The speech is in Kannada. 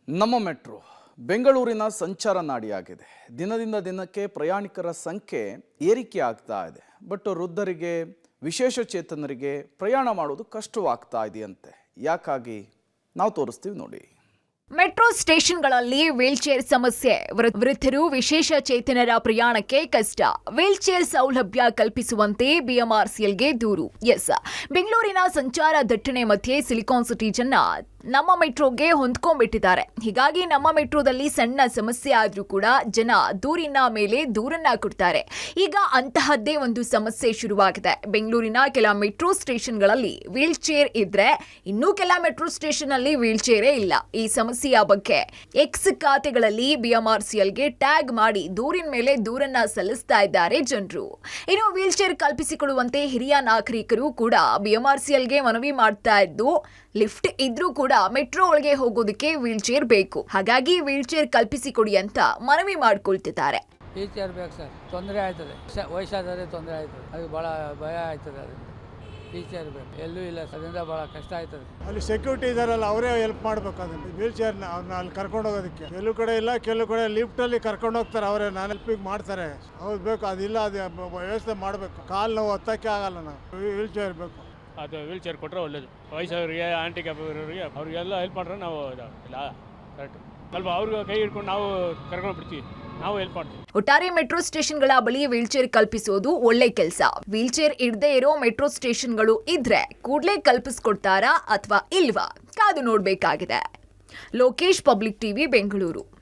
ನಮ್ಮ ಮೆಟ್ರೋ ಬೆಂಗಳೂರಿನ ಸಂಚಾರ ನಾಡಿಯಾಗಿದೆ. ದಿನದಿಂದ ದಿನಕ್ಕೆ ಪ್ರಯಾಣಿಕರ ಸಂಖ್ಯೆ ಏರಿಕೆ ಆಗ್ತಾ ಇದೆ. ಬಟ್ ವೃದ್ಧರಿಗೆ, ವಿಶೇಷ ಚೇತನರಿಗೆ ಪ್ರಯಾಣ ಮಾಡೋದು ಕಷ್ಟವಾಗ್ತಾ ಇದೆಯಂತೆ. ಯಾಕಾಗಿ ನಾವು ತೋರಿಸ್ತೀವಿ ನೋಡಿ. ಮೆಟ್ರೋ ಸ್ಟೇಷನ್ಗಳಲ್ಲಿ ವೀಲ್ಚೇರ್ ಸಮಸ್ಯೆ. ವೃದ್ಧರು, ವಿಶೇಷ ಚೇತನರ ಪ್ರಯಾಣಕ್ಕೆ ಕಷ್ಟ. ವೀಲ್ಚೇರ್ ಸೌಲಭ್ಯ ಕಲ್ಪಿಸುವಂತೆ ಬಿಎಂಆರ್ಸಿಎಲ್ಗೆ ದೂರು. ಬೆಂಗಳೂರಿನ ಸಂಚಾರ ದಟ್ಟಣೆ ಮಧ್ಯೆ ಸಿಲಿಕಾನ್ ಸಿಟಿ ಜನ ನಮ್ಮ ಮೆಟ್ರೋಗೆ ಹೊಂದ್ಕೊಂಡ್ಬಿಟ್ಟಿದ್ದಾರೆ. ಹೀಗಾಗಿ ನಮ್ಮ ಮೆಟ್ರೋದಲ್ಲಿ ಸಣ್ಣ ಸಮಸ್ಯೆ ಆದ್ರೂ ಕೂಡ ಜನ ದೂರಿನ ಮೇಲೆ ದೂರನ್ನ ಕೊಡ್ತಾರೆ. ಈಗ ಅಂತಹದ್ದೇ ಒಂದು ಸಮಸ್ಯೆ ಶುರುವಾಗಿದೆ. ಬೆಂಗಳೂರಿನ ಕೆಲ ಮೆಟ್ರೋ ಸ್ಟೇಷನ್ಗಳಲ್ಲಿ ವೀಲ್ ಚೇರ್ ಇದ್ರೆ, ಇನ್ನೂ ಕೆಲ ಮೆಟ್ರೋ ಸ್ಟೇಷನ್ ಅಲ್ಲಿ ವೀಲ್ ಚೇರೇ ಇಲ್ಲ. ಈ ಸಮಸ್ಯೆಯ ಬಗ್ಗೆ ಎಕ್ಸ್ ಖಾತೆಗಳಲ್ಲಿ ಬಿಎಂಆರ್ಸಿಎಲ್ಗೆ ಟ್ಯಾಗ್ ಮಾಡಿ ದೂರಿನ ಮೇಲೆ ದೂರನ್ನ ಸಲ್ಲಿಸ್ತಾ ಇದ್ದಾರೆ ಜನರು. ಇನ್ನು ವೀಲ್ ಚೇರ್ ಕಲ್ಪಿಸಿಕೊಡುವಂತೆ ಹಿರಿಯ ನಾಗರಿಕರು ಕೂಡ ಬಿಎಂಆರ್ಸಿಎಲ್ಗೆ ಮನವಿ ಮಾಡ್ತಾ ಇದ್ದು, ಲಿಫ್ಟ್ ಇದ್ರೂ ಕೂಡ ಮೆಟ್ರೋ ಒಳಗೆ ಹೋಗೋದಕ್ಕೆ ವೀಲ್ ಚೇರ್ ಬೇಕು. ಹಾಗಾಗಿ ವೀಲ್ ಚೇರ್ ಕಲ್ಪಿಸಿಕೊಡಿ ಅಂತ ಮನವಿ ಮಾಡ್ಕೊಳ್ತಿದ್ದಾರೆ. ವೀಲ್ ಚೇರ್ ಬೇಕು ಸರ್, ತೊಂದರೆ ಆಯ್ತದೆ. ವಯಸ್ಸಾದರೆ ತೊಂದರೆ ಆಯ್ತದೆ, ಅದು ಭಾಳ ಭಯ ಆಯ್ತದೆ. ಅದರಿಂದ ವೀಲ್ ಚೇರ್ ಬೇಕು, ಎಲ್ಲೂ ಇಲ್ಲ, ಅದರಿಂದ ಭಾಳ ಕಷ್ಟ ಆಯ್ತದೆ. ಅಲ್ಲಿ ಸೆಕ್ಯೂರಿಟಿ ಇದಾರಲ್ಲ, ಅವರೇ ಹೆಲ್ಪ್ ಮಾಡ್ಬೇಕು. ಅದನ್ನು ವೀಲ್ ಚೇರ್ನ ಅವ್ರನ್ನ ಅಲ್ಲಿ ಕರ್ಕೊಂಡು ಹೋಗೋದಕ್ಕೆ ಕೆಲವು ಕಡೆ ಇಲ್ಲ, ಕೆಲವು ಕಡೆ ಲಿಫ್ಟಲ್ಲಿ ಕರ್ಕೊಂಡು ಹೋಗ್ತಾರೆ, ಅವರೇ ನಾನು ಹೆಲ್ಪಿಗೆ ಮಾಡ್ತಾರೆ. ಹೌದು ಬೇಕು, ಅದಿಲ್ಲ, ಅದು ವ್ಯವಸ್ಥೆ ಮಾಡಬೇಕು. ಕಾಲು ನೋವು ಹತ್ತಕ್ಕೆ ಆಗಲ್ಲ, ನಾವು ವೀಲ್ ಚೇರ್ ಬೇಕು. ಅದು ವೀಲ್ ಚೇರ್ ಕೊಟ್ಟರೆ ಒಳ್ಳೇದು. ವಯಸ್ಸವರಿಗೆ, ಆಂಟಿಕ್ಯಾಪ್ ಇರೋರಿಗೆ, ಅವ್ರಿಗೆಲ್ಲ ಹೆಲ್ಪ್ ಮಾಡ್ರೆ ನಾವು ಇಲ್ಲ ಕರೆಕ್ಟ್. ಸ್ವಲ್ಪ ಅವ್ರಿಗೆ ಕೈ ಹಿಡ್ಕೊಂಡು ನಾವು ಕರ್ಕೊಂಡು ಬಿಡ್ತೀವಿ, ನಾವು ಹೆಲ್ಪ್ ಮಾಡ್ತೀವಿ. ಒಟ್ಟಾರೆ ಮೆಟ್ರೋ ಸ್ಟೇಷನ್ಗಳ ಬಳಿ ವೀಲ್ ಚೇರ್ ಕಲ್ಪಿಸೋದು ಒಳ್ಳೆ ಕೆಲಸ. ವೀಲ್ ಚೇರ್ ಇಡದೇ ಇರೋ ಮೆಟ್ರೋ ಸ್ಟೇಷನ್ಗಳು ಇದ್ರೆ ಕೂಡಲೇ ಕಲ್ಪಿಸ್ಕೊಡ್ತಾರಾ ಅಥವಾ ಇಲ್ವಾ ಕಾದು ನೋಡ್ಬೇಕಾಗಿದೆ. Lokesh, public TV, Bengaluru.